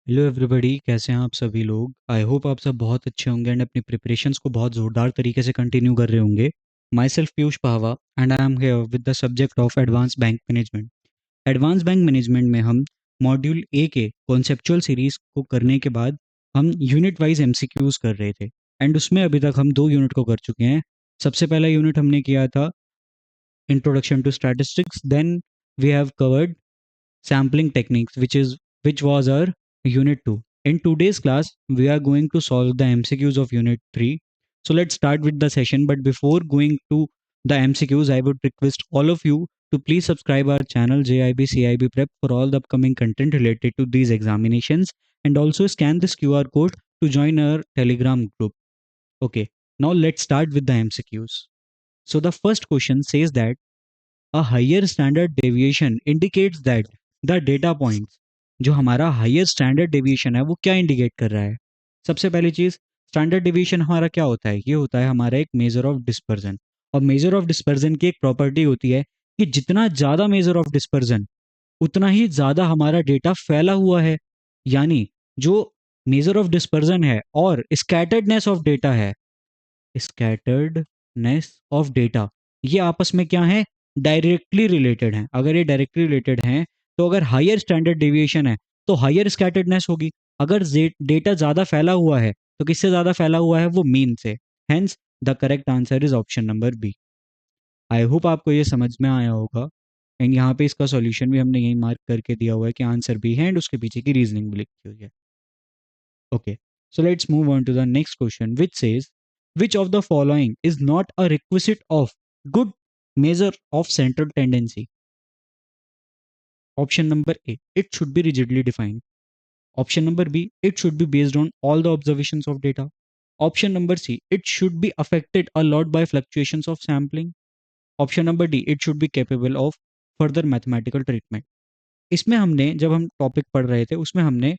Hello everybody, कैसे हैं आप सभी लोग। आई होप आप सब बहुत अच्छे होंगे एंड अपनी प्रिपरेशंस को बहुत ज़ोरदार तरीके से कंटिन्यू कर रहे होंगे। My self Piyush Pahwa and I am here with the subject of advance bank management. Advance bank management में हम मॉड्यूल ए के कॉन्सेप्चुअल सीरीज को करने के बाद हम यूनिट वाइज एमसीक्यूज कर रहे थे एंड उसमें अभी तक हम 2 यूनिट को कर चुके हैं। सबसे पहला यूनिट हमने किया था introduction to statistics, then we have covered sampling techniques, which was our unit 2. In today's class we are going to solve the MCQs of unit 3. So let's start with the session, but before going to the MCQs I would request all of you to please subscribe our channel JIB CIB Prep for all the upcoming content related to these examinations, and also scan this QR code to join our Telegram group. Okay, now let's start with the MCQs. So the first question says that a higher standard deviation indicates that the data points, जो हमारा higher standard deviation है वो क्या indicate कर रहा है। सबसे पहली चीज, स्टैंडर्ड डेविएशन हमारा क्या होता है, ये होता है हमारा एक मेजर ऑफ डिस्पर्जन। और मेजर ऑफ डिस्पर्जन की एक प्रॉपर्टी होती है कि जितना ज्यादा मेजर ऑफ डिस्पर्जन उतना ही ज्यादा हमारा डेटा फैला हुआ है। यानी जो मेजर ऑफ डिस्पर्जन है और स्कैटर्डनेस ऑफ डेटा है, स्कैटर्डनेस ऑफ डेटा, ये आपस में क्या है, डायरेक्टली रिलेटेड हैं। अगर ये डायरेक्टली रिलेटेड हैं तो अगर हायर स्टैंडर्ड डेविएशन है तो हायर स्कैटर्डनेस होगी। अगर डेटा ज्यादा फैला हुआ है तो किससे ज्यादा फैला हुआ है, वो मीन से। Hence the correct answer is option number B. I hope आपको ये समझ में आया होगा एंड यहाँ पे इसका सॉल्यूशन भी हमने यही मार्क करके दिया हुआ है कि आंसर बी है एंड उसके पीछे की रीजनिंग भी लिखी हुई है। Okay, so let's move on to the next question, which says, which of the following is not a requisite of good measure of central tendency? Option number A, it should be rigidly defined. Option number B, it should be based on all the observations of data. Option number C, it should be affected a lot by fluctuations of sampling. Option number D, it should be capable of further mathematical treatment. इसमें हमने जब हम topic पढ़ रहे थे उसमें हमने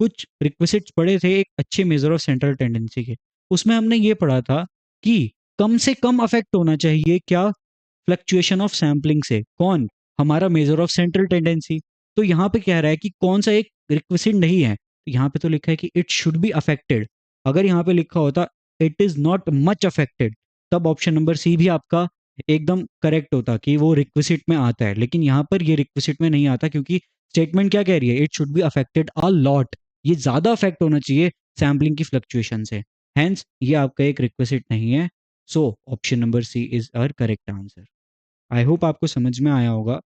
कुछ रिक्विजिट्स पढ़े थे एक अच्छे मेजर ऑफ सेंट्रल टेंडेंसी के। उसमें हमने ये पढ़ा था कि कम से कम अफेक्ट होना चाहिए क्या, फ्लक्चुएशन ऑफ सैम्पलिंग से। कौन, हमारा मेजर ऑफ सेंट्रल टेंडेंसी। तो यहाँ पे कह रहा है कि कौन सा एक रिक्विजिट नहीं है, तो यहाँ पे तो लिखा है कि इट शुड बी अफेक्टेड। अगर यहाँ पे लिखा होता it is not much affected, तब ऑप्शन नंबर सी भी आपका एकदम करेक्ट होता कि वो रिक्विजिट में आता है। लेकिन यहाँ पर ये रिक्विजिट में नहीं आता क्योंकि स्टेटमेंट क्या कह रही है, it should be affected a lot, ये ज्यादा अफेक्ट होना चाहिए सैम्पलिंग की फ्लक्चुएशन से। हेंस ये आपका एक रिक्वेस्ट नहीं है। So option number C is our correct answer. I hope आपको समझ में आया होगा।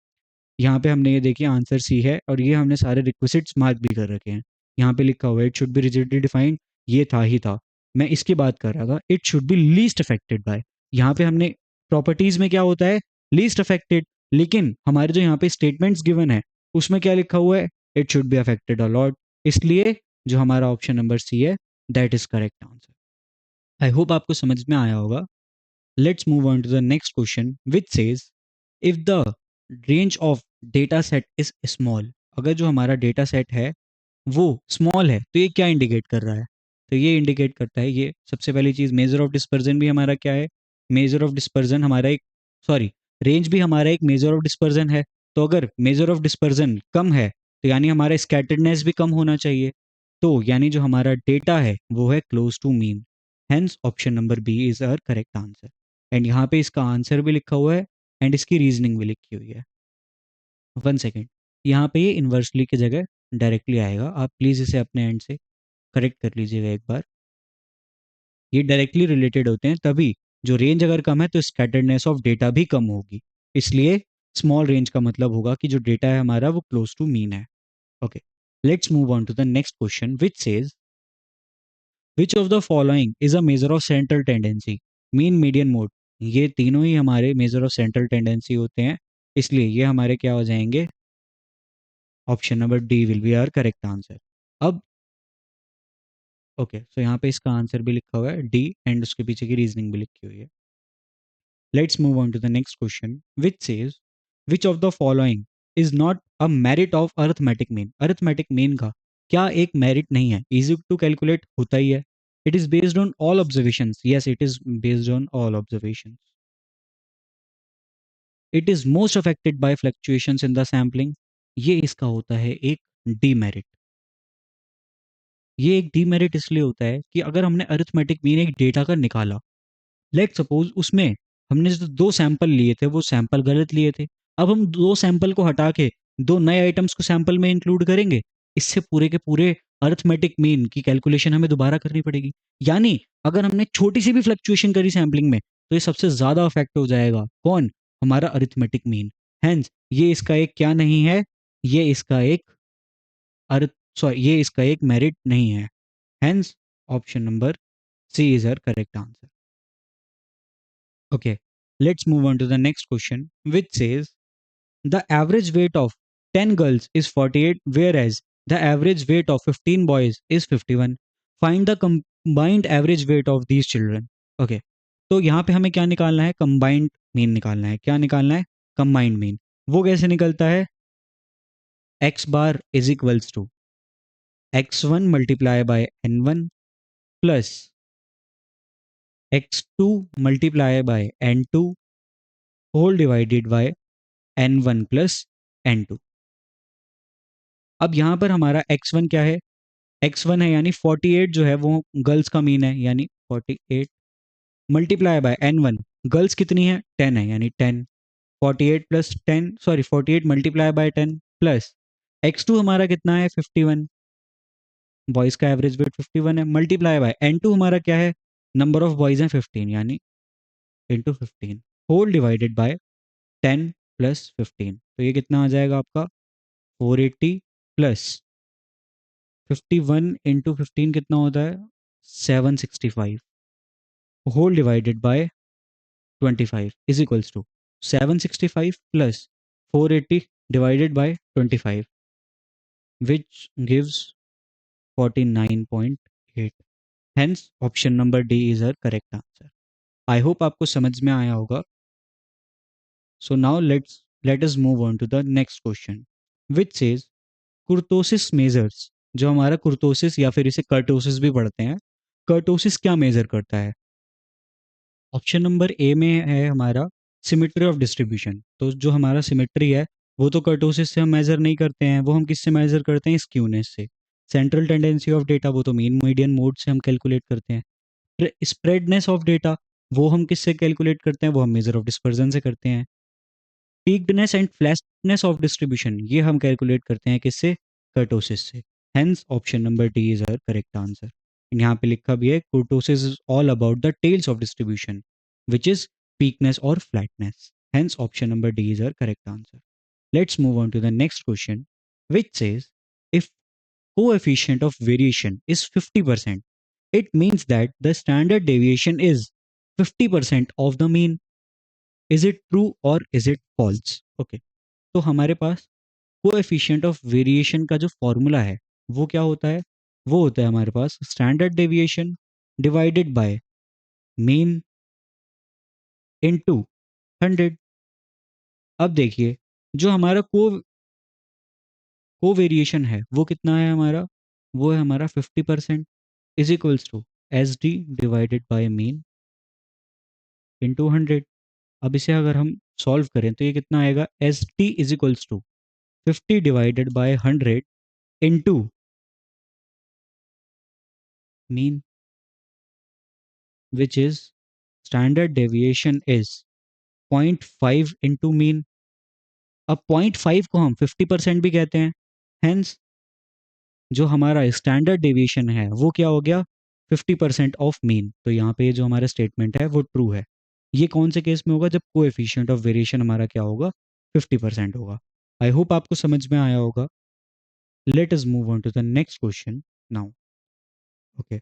यहाँ पे हमने ये देखिए आंसर सी है और ये हमने सारे रिक्वेस्ट मार्क भी कर रखे हैं। यहाँ पे लिखा हुआ है it should B rigidly defined, ये था ही था। मैं इसकी बात कर रहा था, it should B least affected bye. यहाँ पे हमने प्रॉपर्टीज में क्या होता है, लीस्ट अफेक्टेड। लेकिन हमारे जो यहाँ पे स्टेटमेंट्स गिवन है उसमें क्या लिखा हुआ है, it should be affected a lot. इसलिए जो हमारा ऑप्शन नंबर सी है that is correct answer. I hope आपको समझ में आया होगा। Let's move on to the next question which says, if the range of data set is small, अगर जो हमारा डेटा सेट है वो स्मॉल है तो ये क्या इंडिकेट कर रहा है। तो ये इंडिकेट करता है, ये सबसे पहली चीज, मेजर ऑफ डिस्पर्जन भी हमारा क्या है, मेजर ऑफ डिस्पर्जन हमारा एक, सॉरी, रेंज भी हमारा एक मेजर ऑफ डिस्पर्जन है। तो अगर मेजर ऑफ डिस्पर्जन कम है तो यानी हमारा स्कैटर्डनेस भी कम होना चाहिए। तो यानी जो हमारा डेटा है वो है close to mean. Hence option number B is our correct answer. And यहाँ पे इसका आंसर भी लिखा हुआ है एंड इसकी रीजनिंग भी लिखी हुई है। 1 सेकेंड, यहाँ पे ये इन्वर्सली की जगह डायरेक्टली आएगा, आप प्लीज़ इसे अपने एंड से करेक्ट कर लीजिएगा एक बार। ये डायरेक्टली रिलेटेड होते हैं, तभी जो रेंज अगर कम है तो स्कैटर्डनेस ऑफ डेटा भी कम होगी। इसलिए स्मॉल रेंज का मतलब होगा कि जो डेटा है हमारा वो क्लोज टू मीन है। Okay, let's move on to the next question which says, which of the following is a measure of central tendency, mean median mode. ये तीनों ही हमारे मेजर ऑफ सेंट्रल टेंडेंसी होते हैं, इसलिए ये हमारे क्या हो जाएंगे, option number D will be our correct answer. अब ओके, सो यहाँ पे इसका आंसर भी लिखा हुआ है डी एंड उसके पीछे की रीजनिंग भी लिखी हुई है। Let's move on to the next question which says, which of the following is not a merit of arithmetic mean. Arithmetic mean का क्या एक मेरिट नहीं है, इजी टू कैलकुलेट होता ही है। It is based on all observations, yes it is based on all observations. It is most affected by fluctuations in the sampling, ये इसका होता है एक डीमेरिट। ये एक डीमेरिट इसलिए होता है कि अगर हमने अरिथमेटिक मीन एक डेटा का निकाला, लेट सपोज उसमें हमने जो 2 सैंपल लिए थे वो सैंपल गलत लिए थे। अब हम 2 सैंपल को हटा के 2 नए आइटम्स को सैंपल में इंक्लूड करेंगे। इससे पूरे के पूरे अरिथमेटिक मीन की कैलकुलेशन हमें दोबारा करनी पड़ेगी। यानी अगर हमने छोटी सी भी फ्लक्चुएशन करी सैंपलिंग में तो ये सबसे ज़्यादा अफेक्ट हो जाएगा। कौन? हमारा अरिथमेटिक मीन। हेंस ये इसका एक क्या नहीं है? ये इसका एक अर्थ सॉरी ये इसका एक मेरिट नहीं है। Hence option number C is our correct answer. Okay, let's move on to the next question, which says the average weight of 10 girls is 48, whereas the average weight of 15 boys is 51. Find the combined average weight of these children. Okay, तो यहाँ पे हमें क्या निकालना है? Combined mean निकालना है। क्या निकालना है? Combined mean. वो कैसे निकलता है? X bar is equals to x1 multiply by n1 plus x2 multiply by n2 whole divided by n1 plus n2। अब यहाँ पर हमारा x1 क्या है? x1 है यानी 48 जो है वो गर्ल्स का मीन है, यानी 48 मल्टीप्लाई बाय n1। गर्ल्स कितनी है? 10 है यानी 10। 48 plus 10 sorry 48 multiply by 10 plus x2 हमारा कितना है? 51। बॉयज़ का एवरेज वेट 51 है, मल्टीप्लाई बाय n2 हमारा क्या है? नंबर ऑफ बॉयज़ हैं 15 यानी into 15 whole divided by 10 plus 15। तो ये कितना आ जाएगा आपका? 480 प्लस 51 इंटू 15 कितना होता है? 765 whole divided by 25 is equals to 765 plus 480 divided by 25 which gives 49.8। Hence option number D is our correct answer. I hope आपको समझ में आया होगा। So now let us move on to the next question which says kurtosis measures. जो हमारा कुर्टोसिस या फिर इसे कर्टोसिस भी पढ़ते हैं, कर्टोसिस क्या मेजर करता है? ऑप्शन नंबर ए में है हमारा सिमेट्री ऑफ डिस्ट्रीब्यूशन। तो जो हमारा सिमेट्री है वो तो कर्टोसिस से हम मेजर नहीं करते हैं, वो हम किससे मेजर करते हैं? स्क्यूनेस से। सेंट्रल टेंडेंसी ऑफ डेटा वो तो मीन मीडियन मोड से हम कैलकुलेट करते हैं। स्प्रेडनेस ऑफ डेटा वो हम किससे कैलकुलेट करते हैं? वो हम मेजर ऑफ डिस्पर्जन से करते हैं। Peakedness and flatness of distribution ये हम कैलकुलेट करते हैं किससे? कर्टोसिस से। Hence option number D is our correct answer. यहाँ पे लिखा भी है kurtosis is all about the tails of distribution which is peakness और flatness. Hence option number D is our correct answer. Let's move on to the next question which says if coefficient of variation is 50%, it means that the standard deviation is 50% of the mean. Is it true or is it false? Okay, तो हमारे पास coefficient of variation का जो formula है वो क्या होता है? वो होता है हमारे पास standard deviation divided by mean into 100। अब देखिए जो हमारा को वेरिएशन है वो कितना है हमारा? वो है हमारा 50% is equals to S D divided by mean into 100। अब इसे अगर हम सॉल्व करें तो ये कितना आएगा? S D is equals to 50 divided by 100 into mean which is standard deviation is 0.5 into mean. अब 0.5 को हम 50% भी कहते हैं। हेंस जो हमारा स्टैंडर्ड डेविएशन है वो क्या हो गया? 50% ऑफ मीन। तो यहाँ पे जो हमारा स्टेटमेंट है वो ट्रू है। ये कौन से केस में होगा? जब कोएफिशिएंट ऑफ वेरिएशन हमारा क्या होगा? 50% होगा। आई होप आपको समझ में आया होगा। Let us move on to the next question now. Okay,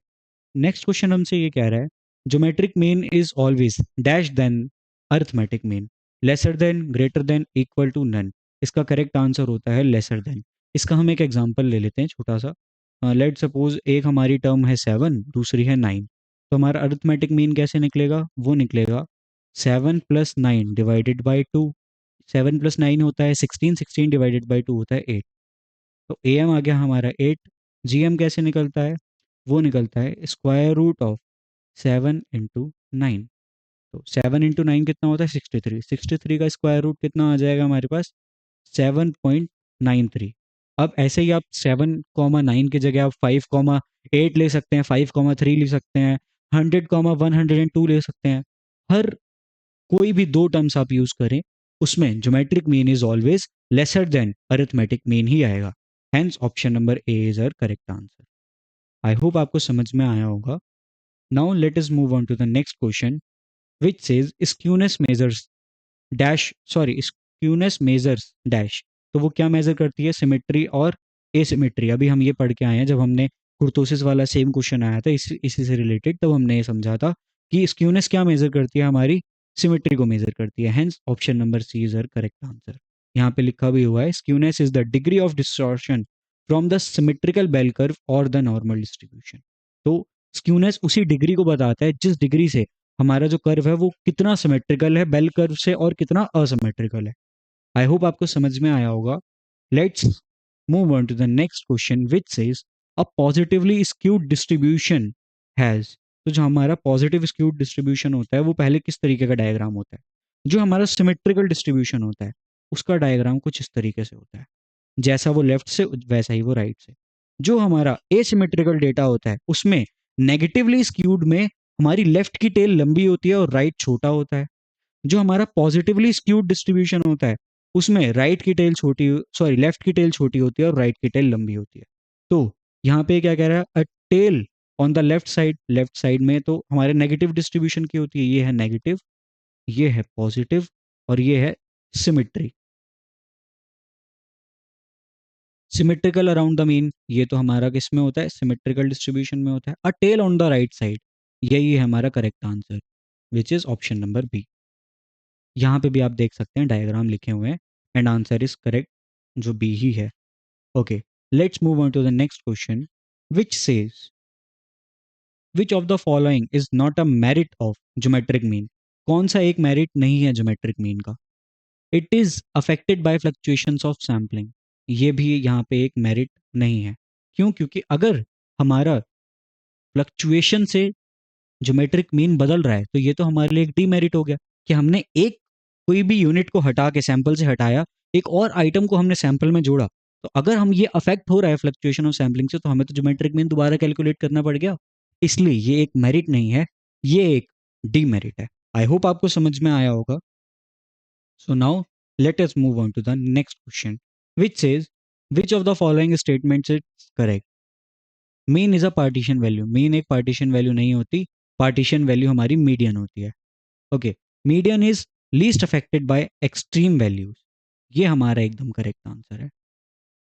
next question हमसे ये कह रहा है geometric mean is always dash than arithmetic mean, lesser than, greater than, equal to, none. इसका करेक्ट आंसर होता है लेसर देन। इसका हम एक एग्जांपल ले लेते हैं छोटा सा। लेट सपोज एक हमारी टर्म है 7, दूसरी है 9। तो हमारा अर्थमेटिक मीन कैसे निकलेगा? वो निकलेगा 7 प्लस 9 डिवाइडेड बाई 2। 7 प्लस 9 होता है 16, 16 डिवाइडेड बाई 2 होता है 8। तो ए एम आ गया हमारा 8। जी एम कैसे निकलता है? वो निकलता है स्क्वायर रूट ऑफ 7 इंटू 9। तो 7 इंटू 9 कितना होता है? 63। 63 का स्क्वायर रूट कितना आ जाएगा हमारे पास? 7.93। अब ऐसे ही आप 7,9 की जगह आप 5,8 ले सकते हैं, 5,3 ले सकते हैं, 100,102 ले सकते हैं। हर कोई भी दो टर्म्स आप यूज करें उसमें geometric mean is always lesser than arithmetic mean ही आएगा। Hence option number A is our correct answer. I hope आपको समझ में आया होगा। Now let us move on to the next question which says skewness measures dash sorry skewness measures dash. तो वो क्या मेजर करती है? सिमेट्री और एसिमेट्री। अभी हम ये पढ़ के आए हैं, जब हमने कुर्तोसिस वाला सेम क्वेश्चन आया था इसी से रिलेटेड, तब हमने ये समझा था कि स्क्यूनेस क्या मेजर करती है? हमारी सिमेट्री को मेजर करती है। Hence option number C is our correct answer. यहाँ पे लिखा भी हुआ है skewness is the degree of distortion from the symmetrical bell curve और द नॉर्मल डिस्ट्रीब्यूशन। तो स्क्यूनेस उसी डिग्री को बताता है जिस डिग्री से हमारा जो कर्व है वो कितना सिमेट्रिकल है बेल कर्व से और कितना असिमेट्रिकल है। आई होप आपको समझ में आया होगा। Let's move on to the next question which says a positively skewed distribution has. तो जो हमारा पॉजिटिव स्क्यूड डिस्ट्रीब्यूशन होता है वो पहले किस तरीके का डायग्राम होता है? जो हमारा सिमेट्रिकल डिस्ट्रीब्यूशन होता है उसका डायग्राम कुछ इस तरीके से होता है, जैसा वो लेफ्ट से वैसा ही वो राइट से। जो हमारा एसिमेट्रिकल डेटा होता है उसमें नेगेटिवली स्क्यूड में हमारी लेफ्ट की टेल लंबी होती है और राइट छोटा होता है। जो हमारा पॉजिटिवली स्क्यूड डिस्ट्रीब्यूशन होता है उसमें राइट की टेल छोटी सॉरी लेफ्ट की टेल छोटी होती है और राइट की टेल लंबी होती है। तो यहाँ पे क्या कह रहा है? A tail on the left side में तो हमारे नेगेटिव डिस्ट्रीब्यूशन की होती है। ये है नेगेटिव, ये है पॉजिटिव और ये है symmetry. Symmetrical around the mean ये तो हमारा किस में होता है? सिमेट्रिकल डिस्ट्रीब्यूशन में होता है। A tail on the right side यही है हमारा correct answer which is option number B. यहाँ पे भी आप देख सकते हैं डायग्राम लिखे हुए हैं एंड आंसर इज करेक्ट जो बी ही है। Okay, let's move on to the next question which says which of the following is not a merit of geometric mean. कौन सा एक मेरिट नहीं है ज्योमेट्रिक मीन का? It is affected by fluctuations of sampling. ये भी यहाँ पे एक मेरिट नहीं है। क्यों? क्योंकि अगर हमारा फ्लक्चुएशन से ज्योमेट्रिक मीन बदल रहा है तो ये तो हमारे लिए एक डीमेरिट हो गया कि हमने एक कोई भी यूनिट को हटा के सैंपल से हटाया, एक और आइटम को हमने सैंपल में जोड़ा। तो अगर हम ये अफेक्ट हो रहा है फ्लक्चुएशन ऑफ सैम्पलिंग से तो हमें तो ज्योमेट्रिक मीन दोबारा कैलकुलेट करना पड़ गया। इसलिए ये एक मेरिट नहीं है, ये एक डीमेरिट है। आई होप आपको समझ में आया होगा। So now let us move on to the next question which says which of the following statements is correct. Mean is a partition value. Mean एक पार्टीशन वैल्यू नहीं होती, पार्टीशन वैल्यू हमारी मीडियन होती है। Okay, median is least affected by extreme values. ये हमारा एकदम correct answer है।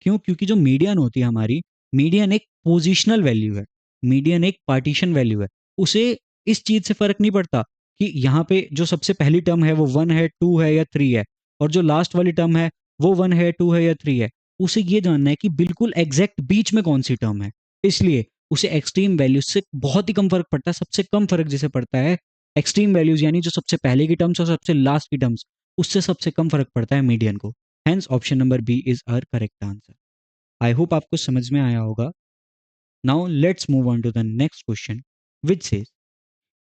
क्यों? क्योंकि जो मीडियन होती है हमारी, मीडियन एक पोजिशनल वैल्यू है, मीडियन एक पार्टीशन वैल्यू है। उसे इस चीज से फर्क नहीं पड़ता कि यहाँ पे जो सबसे पहली टर्म है वो 1 है, 2 है या 3 है, और जो लास्ट वाली टर्म है वो 1 है, 2 है या 3 है। उसे ये जानना है कि बिल्कुल एग्जैक्ट बीच में कौन सी टर्म है। इसलिए उसे एक्सट्रीम वैल्यूज से बहुत ही कम फर्क पड़ता है। सबसे कम फर्क जिसे पड़ता है एक्सट्रीम वैल्यूज, यानी जो सबसे पहले की टर्म्स और सबसे लास्ट की टर्म्स, उससे सबसे कम फर्क पड़ता है मीडियन को। Hence option number B is our correct answer. I hope आपको समझ में आया होगा। Now let's move on to the next question which says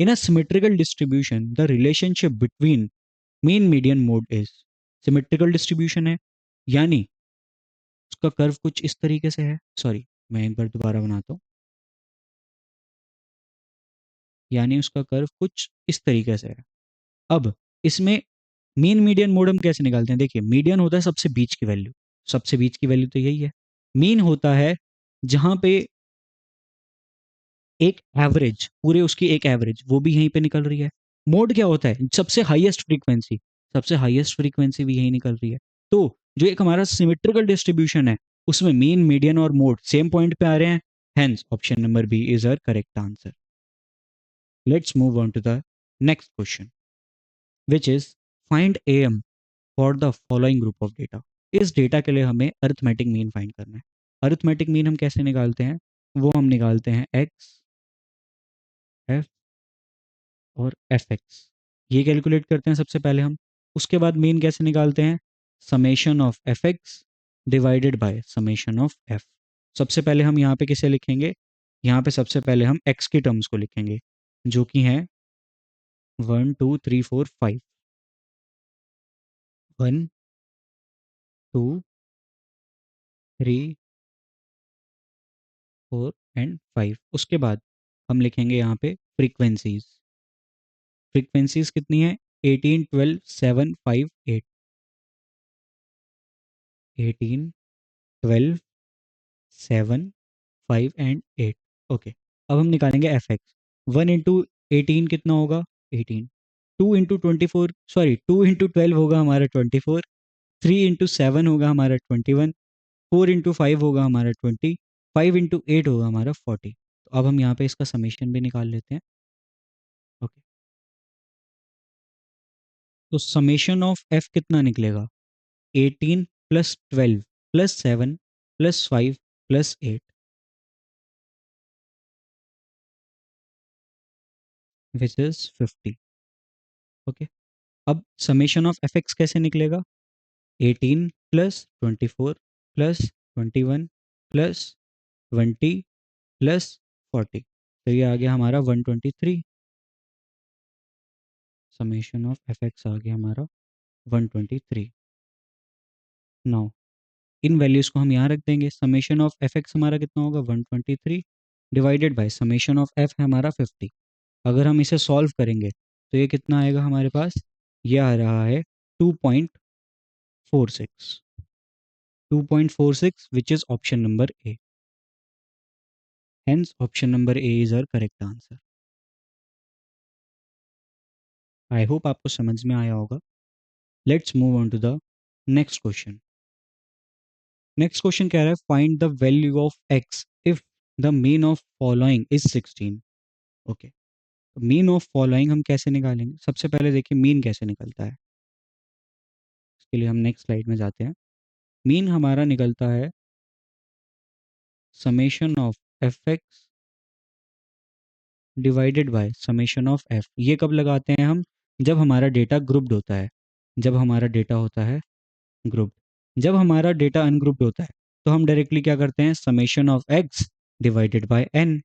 in a symmetrical distribution the relationship between mean median mode is. Symmetrical distribution है यानी उसका curve कुछ इस तरीके से है। सॉरी, मैं एक बार दोबारा बनाता हूँ। यानी उसका कर्व कुछ इस तरीके से है। अब इसमें मीन मीडियन मोड हम कैसे निकालते हैं? देखिए, मीडियन होता है सबसे बीच की वैल्यू, सबसे बीच की वैल्यू तो यही है। मीन होता है जहां पे एक एवरेज, पूरे उसकी एक एवरेज वो भी यहीं पे निकल रही है। मोड क्या होता है? सबसे हाईएस्ट फ्रीक्वेंसी, सबसे हाईएस्ट फ्रीक्वेंसी भी यही निकल रही है। तो जो एक हमारा सिमेट्रिकल डिस्ट्रीब्यूशन है उसमें मीन मीडियन और मोड सेम पॉइंट पे आ रहे हैं। Hence option number B is our correct answer. Let's move on to the next question which is find M for the following group of data. इस data के लिए हमें arithmetic mean find करना है। अरिथमेटिक मीन हम कैसे निकालते हैं? वो हम निकालते हैं एक्स, एफ और एफ एक्स। ये कैलकुलेट करते हैं सबसे पहले हम। उसके बाद मीन कैसे निकालते हैं? Summation of F X divided by summation of F. सबसे पहले हम यहाँ पे किसे लिखेंगे? यहाँ पे सबसे पहले हम एक्स की टर्म्स को लिखेंगे जो कि हैं 1 2 3 4 5। 1 2 3 4 एंड 5। उसके बाद हम लिखेंगे यहाँ पे फ्रीक्वेंसीज। फ्रीक्वेंसीज कितनी है? 18, 12, 7, 5, 8। 18, 12, 7, 5 एंड 8। ओके, अब हम निकालेंगे एफ एक्स। 1 इंटू 18 कितना होगा? 18। 2 इंटू 24, सॉरी 2 इंटू 12 होगा हमारा 24। 3 इंटू 7 होगा हमारा 21। 4 इंटू 5 होगा हमारा 20। 5 इंटू 8 होगा हमारा 40। तो अब हम यहाँ पे इसका समीशन भी निकाल लेते हैं। ओके, तो समेशन ऑफ एफ कितना निकलेगा? 18 + 12 + 7 + 5 + 8 विच इज 50। ओके, अब समेशन ऑफ एफ एक्स कैसे निकलेगा? 18 + 24 + 21 + 20 + 40। तो ये आ गया हमारा 123। समेशन ऑफ एफ एक्स आ गया हमारा 123। नाउ इन वैल्यूज़ को हम यहाँ रख देंगे। समेशन ऑफ एफ एक्स हमारा कितना होगा? 123 divided by summation of F है हमारा 50। अगर हम इसे सॉल्व करेंगे तो ये कितना आएगा हमारे पास? ये आ रहा है 2.46। 2.46 which is option number A. Hence option number A is our correct answer. I hope आपको समझ में आया होगा। Let's move on to the next question. Next question कह रहा है find the value of X if the mean of following is 16। Okay, mean of following हम कैसे निकालेंगे? सबसे पहले देखिए मीन कैसे निकलता है। इसके लिए हम नेक्स्ट स्लाइड में जाते हैं। मीन हमारा निकलता है summation of F X divided by summation of F. ये कब लगाते हैं हम? जब हमारा डेटा ग्रुप्ड होता है। जब हमारा डेटा होता है ग्रुप्ड। जब हमारा डेटा अनग्रुप्ड होता है तो हम डायरेक्टली क्या करते हैं? Summation of X divided by N.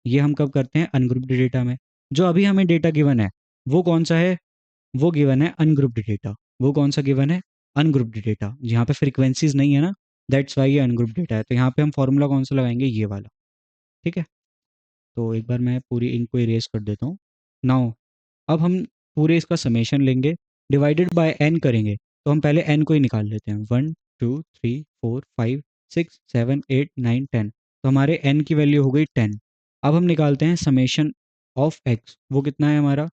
ये हम कब करते हैं? अनग्रुप्ड डेटा में। जो अभी हमें डेटा गिवन है वो कौन सा है? वो गिवन है अनग्रुप्ड डेटा। वो कौन सा गिवन है? Ungrouped data. यहाँ पे फ्रीक्वेंसीज नहीं है ना, दैट्स वाई ये अनग्रुप्ड डेटा है। तो यहाँ पे हम फॉर्मूला कौन सा लगाएंगे? ये वाला। ठीक है, तो एक बार मैं पूरी इनको इरेज कर देता हूँ। नाउ अब हम पूरे इसका समेशन लेंगे, डिवाइडेड बाय एन करेंगे। तो हम पहले एन को ही निकाल लेते हैं। 1, 2, 3, 4, 5, 6, 7, 8, 9, 10। तो हमारे एन की वैल्यू हो गई 10। अब हम निकालते हैं समेशन ऑफ एक्स। वो कितना है हमारा?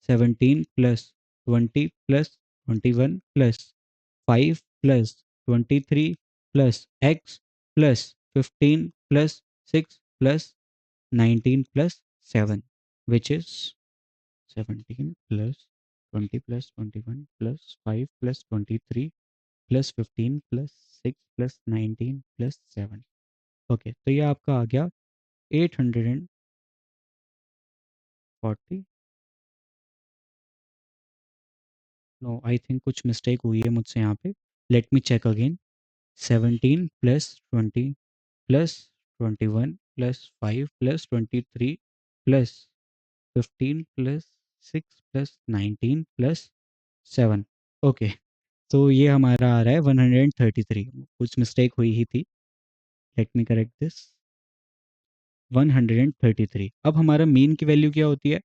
17 + 20 + 21 + 5 + 23 + 6 + 19 + 7 which is 17 plus 20 plus 21 plus 5 plus 23 plus 15 plus 6 plus 19 plus 7। Okay, तो ये आपका आ गया 840। नो, आई थिंक कुछ मिस्टेक हुई है मुझसे यहाँ पे। Let me check again. 17 plus 20 plus 21 plus 5 plus 23 plus 15 plus 6 plus 19 plus 7। Okay, तो ये हमारा आ रहा है 133। कुछ मिस्टेक हुई ही थी। Let me correct this. 133। अब हमारा मीन की वैल्यू क्या होती है? आई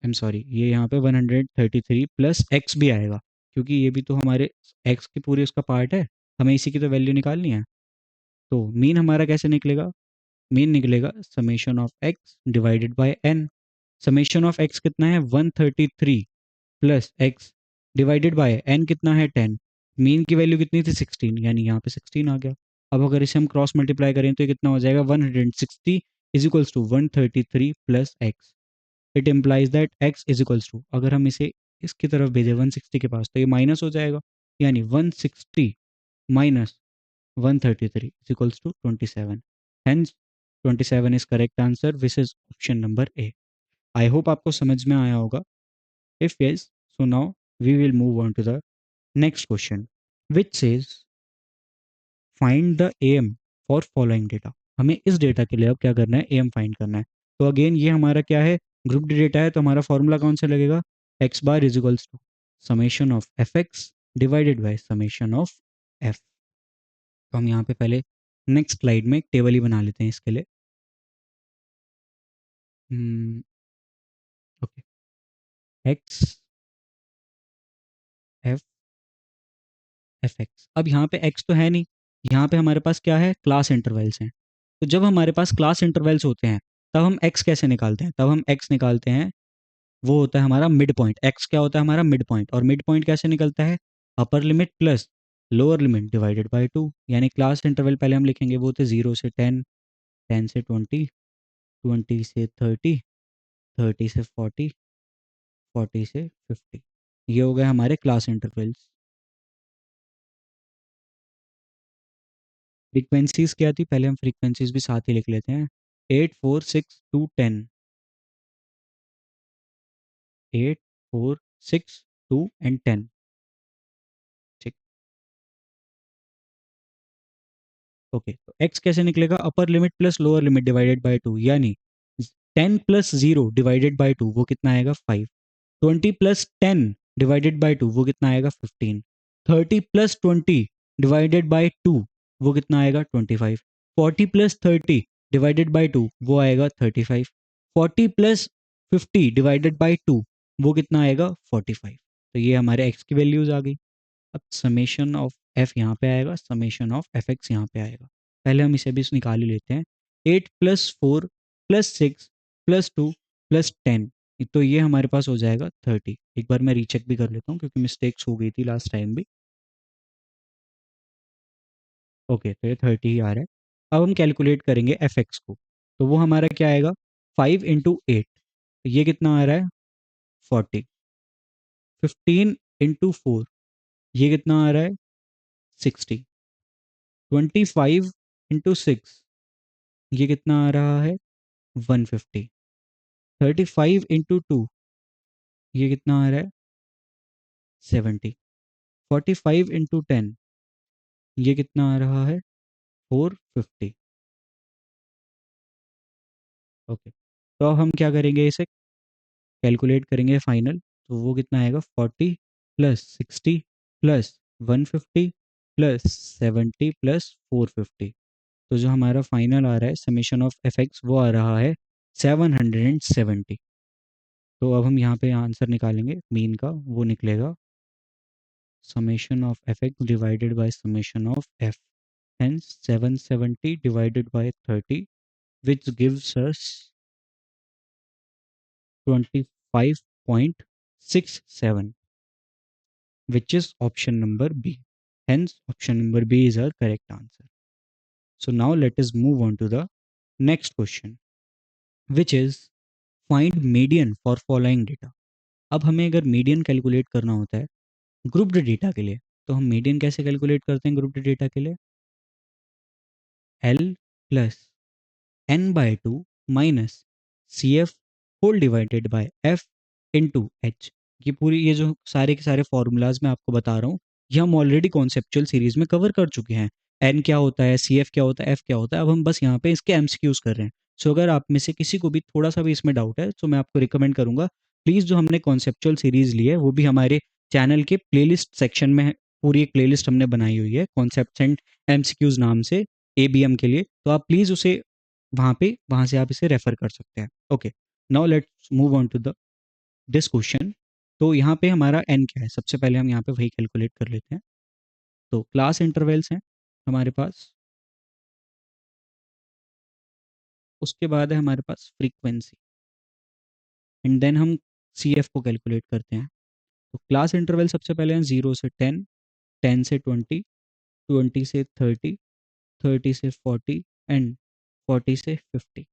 एम सॉरी, ये यहाँ पे 133 प्लस एक्स भी आएगा, क्योंकि ये भी तो हमारे एक्स की पूरी उसका पार्ट है। हमें इसी की तो वैल्यू निकालनी है। तो मीन हमारा कैसे निकलेगा? मीन निकलेगा summation of X divided by N. Summation of X कितना है? 133 plus X divided by N कितना है? 10। मीन की वैल्यू कितनी थी? 16, यानी यहाँ पे 16 आ गया। अब अगर इसे हम क्रॉस मल्टीप्लाई करें तो ये कितना हो जाएगा? 160 is equals to 133 plus X. It implies that X is equals to, अगर हम इसे इसकी तरफ भेजें 160 के पास तो ये माइनस हो जाएगा, यानी 160 minus 133 is equals to 27। Hence 27 is correct answer, which is option number A. I hope आपको समझ में आया होगा। If yes, so now we will move on to the next question, which says find the AM for following data। हमें इस data के लिए अब क्या करना है? AM फाइंड करना है। तो अगेन ये हमारा क्या है? ग्रुप डेटा है, तो हमारा फॉर्मूला कौन सा लगेगा? X bar is equals to summation of F X divided by summation of F. तो हम यहाँ पे पहले नेक्स्ट स्लाइड में एक टेबल ही बना लेते हैं इसके लिए। Okay, x F F x. अब यहाँ पे एक्स तो है नहीं, यहाँ पे हमारे पास क्या है, क्लास इंटरवल्स हैं। तो जब हमारे पास क्लास इंटरवल्स होते हैं तब हम एक्स कैसे निकालते हैं, तब हम एक्स निकालते हैं, वो होता है हमारा मिड पॉइंट। एक्स क्या होता है, हमारा मिड पॉइंट। और मिड पॉइंट कैसे निकलता है, upper limit plus lower limit divided by 2। यानी क्लास इंटरवल पहले हम लिखेंगे वो थे 0 से 10, 10 से 20, 20 से 30, 30 से 40, 40 से 50। ये हो गए हमारे क्लास इंटरवल्स। फ्रीक्वेंसीज क्या थी, पहले हम फ्रीक्वेंसीज भी साथ ही लिख लेते हैं। 8, 4, 6, 2, 10, 8, 4, 6, 2 एंड 10। ठीक, ओके। तो एक्स कैसे निकलेगा, upper limit plus lower limit divided by 2, यानी 10 + 0 डिवाइडेड बाय 2 वो कितना आएगा, 5। 20 + 10 डिवाइडेड बाय 2 वो कितना आएगा, 15। 30 + 20 डिवाइडेड बाय 2 वो कितना आएगा, 25। 40 + 30 डिवाइडेड बाय 2 वो आएगा 35। 40 + 50 डिवाइडेड बाय 2 वो कितना आएगा, 45। तो ये हमारे एक्स की वैल्यूज आ गई। अब समेशन ऑफ एफ यहाँ पे आएगा, समेशन ऑफ एफ एक्स यहाँ पे आएगा। पहले हम इसे भी निकाल ही लेते हैं। 8 + 4 + 6 + 2 + 10, तो ये हमारे पास हो जाएगा 30। एक बार मैं रीचेक भी कर लेता हूँ क्योंकि मिस्टेक्स हो गई थी लास्ट टाइम भी। ओके, तो ये 30 ही आ रहा है। अब हम कैलकुलेट करेंगे एफ एक्स को, तो वो हमारा क्या आएगा, 5 × 8, ये कितना आ रहा है, 40। 15 × 4, ये कितना आ रहा है, 60। 25 × 6, ये कितना आ रहा है, 150। 35 × 2, ये कितना आ रहा है, 70। 45 × 10, ये कितना आ रहा है, 450। ओके, तो अब हम क्या करेंगे, इसे कैलकुलेट करेंगे फाइनल। तो वो कितना आएगा, 40 + 60 + 150 + 70 + 450। तो जो हमारा फाइनल आ रहा है समेशन ऑफ एफ एक्स वो आ रहा है 770। तो अब हम यहाँ पे आंसर निकालेंगे मीन का, वो निकलेगा summation of f(x) divided by summation of f. Hence 770 divided by 30, which gives us 25.67, which is option number B. Hence option number B is our correct answer. So now let us move on to the next question, which is find median for following data. अब हमें अगर median calculate करना होता है grouped data के लिए, तो हम मीडियन कैसे कैलकुलेट करते हैं ग्रुप्ड डेटा के लिए, L plus n/2 minus C F whole divided by F into H. ये पूरी, ये जो सारे के सारे फॉर्मूलाज मैं आपको बता रहा हूँ, ये हम ऑलरेडी कॉन्सेप्चुअल सीरीज में कवर कर चुके हैं। एन क्या होता है, सी एफ क्या होता है, एफ क्या होता है, अब हम बस यहाँ पे इसके एमसीक्यूज कर रहे हैं। सो अगर आप में से किसी को भी थोड़ा सा भी इसमें डाउट है तो मैं आपको रिकमेंड करूंगा, प्लीज़ जो हमने कॉन्सेप्चुअल सीरीज ली है वो भी हमारे चैनल के प्लेलिस्ट सेक्शन में है। पूरी एक प्लेलिस्ट हमने बनाई हुई है कॉन्सेप्ट्स एंड एमसीक्यूज नाम से, एबीएम के लिए। तो आप प्लीज़ उसे वहाँ से आप इसे रेफर कर सकते हैं। Okay, now let's move on to the this question. तो यहाँ पे हमारा एन क्या है, सबसे पहले हम यहाँ पे वही कैलकुलेट कर लेते हैं। तो क्लास इंटरवल्स हैं हमारे पास, उसके बाद है हमारे पास फ्रीक्वेंसी, एंड देन हम सी एफ को कैलकुलेट करते हैं। तो क्लास इंटरवल सबसे पहले हैं 0 से 10, 10 से 20, 20 से 30, 30 से 40 एंड 40 से 50।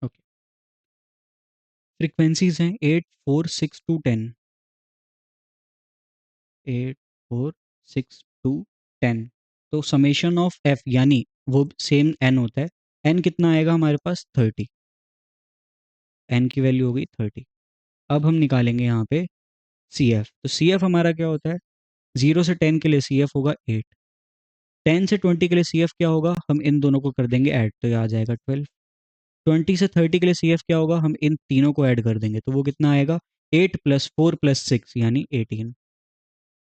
ओके, फ्रीक्वेंसीज हैं 8, 4, 6, 2, 10, 8, 4, 6, 2, 10। तो समेशन ऑफ एफ यानी वो सेम एन होता है। एन कितना आएगा हमारे पास, 30। एन की वैल्यू हो गई 30। अब हम निकालेंगे यहाँ पे सी एफ। तो सी एफ हमारा क्या होता है, 0 से 10 के लिए सी एफ होगा 8, 10 से 20 के लिए सी एफ क्या होगा, हम इन दोनों को कर देंगे ऐड, तो ये आ जाएगा 12। 20 से 30 के लिए सी एफ क्या होगा, हम इन तीनों को ऐड कर देंगे, तो वो कितना आएगा, 8 + 4 + 6 यानी 18।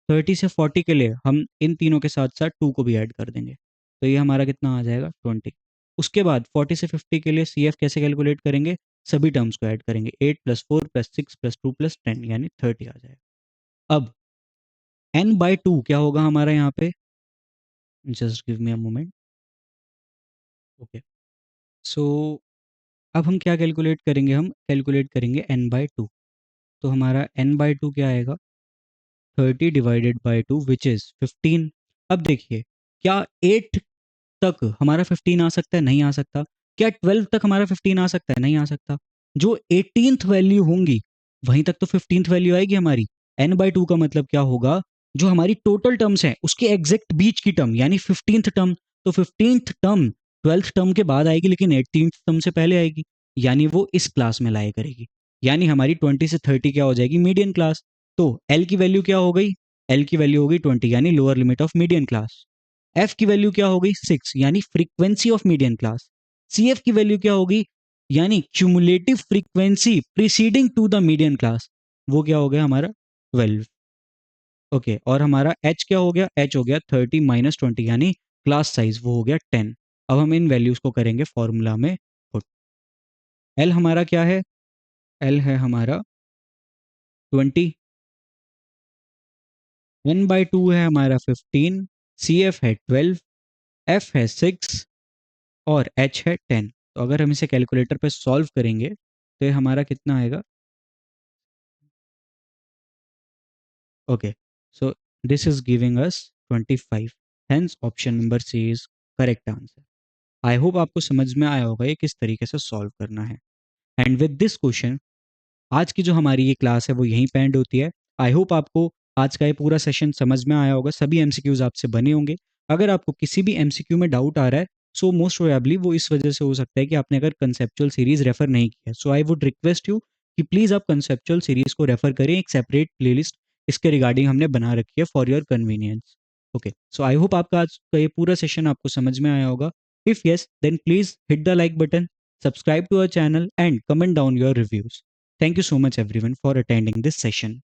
30 से 40 के लिए हम इन तीनों के साथ साथ 2 को भी ऐड कर देंगे, तो ये हमारा कितना आ जाएगा 20। उसके बाद 40 से 50 के लिए CF कैसे कैलकुलेट करेंगे, सभी टर्म्स को ऐड करेंगे, 8 + 4 + 6 + 2 + 10 यानी 30 आ जाएगा। अब n/2 क्या होगा हमारा यहाँ पे, just give me a moment. Okay, so अब हम क्या कैलकुलेट करेंगे, हम कैलकुलेट करेंगे n/2। तो हमारा n/2 क्या आएगा, 30 डिवाइडेड बाई 2 विच इज़ 15। अब देखिए, क्या 8 तक हमारा 15 आ सकता है, नहीं आ सकता। क्या 12 तक हमारा 15 आ सकता है, नहीं आ सकता। जो 18th वैल्यू होंगी वहीं तक तो 15th वैल्यू आएगी हमारी। n/2 का मतलब क्या होगा, जो हमारी टोटल टर्म्स हैं उसके एग्जैक्ट बीच की टर्म यानी 15th टर्म। तो 15th टर्म 12th टर्म के बाद आएगी लेकिन 18th टर्म से पहले आएगी, यानी वो इस क्लास में लाया करेगी। यानी हमारी 20 से 30 क्या हो जाएगी, मीडियन क्लास। तो L की वैल्यू क्या हो गई, L की वैल्यू हो गई 20 यानी lower limit of median class. F की वैल्यू क्या हो गई 6 यानी frequency of median class. CF की वैल्यू क्या होगी, यानी cumulative frequency preceding to the median class, वो क्या हो गया हमारा 12। ओके, और हमारा H क्या हो गया, H हो गया 30 - 20 यानी क्लास साइज वो हो गया 10। अब हम इन वैल्यूज को करेंगे फॉर्मूला में पुट। L हमारा क्या है, L है हमारा 20, n/2 है हमारा 15, CF है 12, F है 6 और H है 10। तो अगर हम इसे कैलकुलेटर पे सॉल्व करेंगे तो ये हमारा कितना आएगा, okay, so this is giving us 25। Hence option number C is correct answer. I hope आपको समझ में आया होगा ये किस तरीके से सॉल्व करना है। एंड विद दिस क्वेश्चन आज की जो हमारी ये क्लास है वो यहीं पे एंड होती है। आई होप आपको आज का ये पूरा सेशन समझ में आया होगा, सभी एमसीक्यूज आपसे बने होंगे। अगर आपको किसी भी एमसीक्यू में डाउट आ रहा है, सो मोस्ट प्रोबेबली वो इस वजह से हो सकता है कि आपने अगर कंसेप्चुअल सीरीज रेफर नहीं किया है। सो आई वुड रिक्वेस्ट यू कि प्लीज़ आप कंसेप्चुअल सीरीज को रेफर करें, एक सेपरेट प्लेलिस्ट इसके रिगार्डिंग हमने बना रखी है for your convenience. Okay, so I hope आपका आज का ये पूरा सेशन आपको समझ में आया होगा। If yes, then please hit the like button, subscribe to our channel and comment down your reviews. Thank you so much everyone for attending this session.